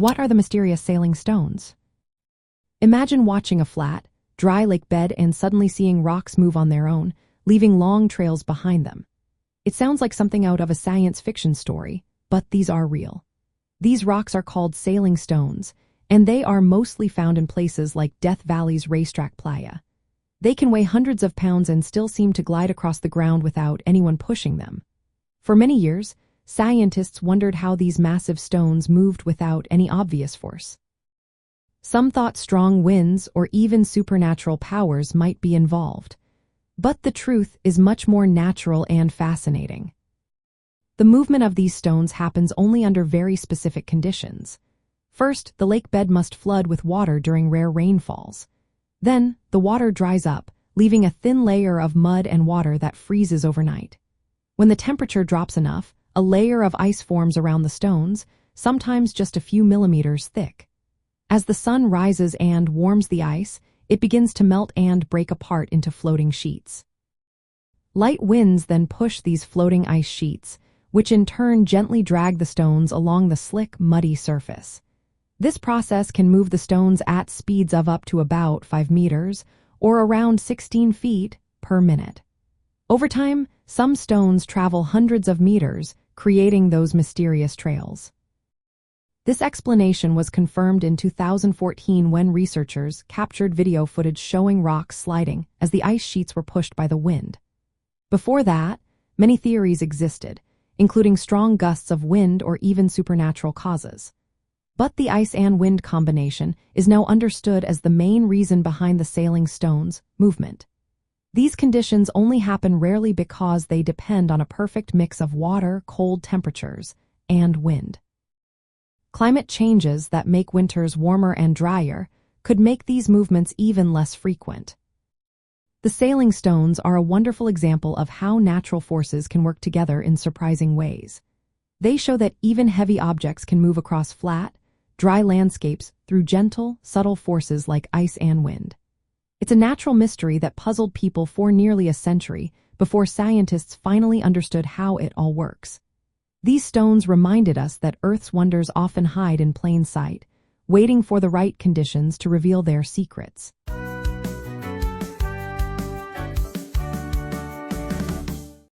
What are the mysterious sailing stones? Imagine watching a flat, dry lake bed and suddenly seeing rocks move on their own, leaving long trails behind them. It sounds like something out of a science fiction story, but these are real. These rocks are called sailing stones, and they are mostly found in places like Death Valley's Racetrack Playa. They can weigh hundreds of pounds and still seem to glide across the ground without anyone pushing them. For many years, scientists wondered how these massive stones moved without any obvious force. Some thought strong winds or even supernatural powers might be involved. But the truth is much more natural and fascinating. The movement of these stones happens only under very specific conditions. First, the lake bed must flood with water during rare rainfalls. Then, the water dries up, leaving a thin layer of mud and water that freezes overnight. When the temperature drops enough, a layer of ice forms around the stones, sometimes just a few millimeters thick. As the sun rises and warms the ice, it begins to melt and break apart into floating sheets. Light winds then push these floating ice sheets, which in turn gently drag the stones along the slick, muddy surface. This process can move the stones at speeds of up to about 5 meters, or around 16 feet per minute. Over time, some stones travel hundreds of meters, creating those mysterious trails. This explanation was confirmed in 2014 when researchers captured video footage showing rocks sliding as the ice sheets were pushed by the wind. Before that, many theories existed, including strong gusts of wind or even supernatural causes. But the ice and wind combination is now understood as the main reason behind the sailing stones movement. These conditions only happen rarely because they depend on a perfect mix of water, cold temperatures, and wind. Climate changes that make winters warmer and drier could make these movements even less frequent. The sailing stones are a wonderful example of how natural forces can work together in surprising ways. They show that even heavy objects can move across flat, dry landscapes through gentle, subtle forces like ice and wind. It's a natural mystery that puzzled people for nearly a century before scientists finally understood how it all works. These stones reminded us that Earth's wonders often hide in plain sight, waiting for the right conditions to reveal their secrets.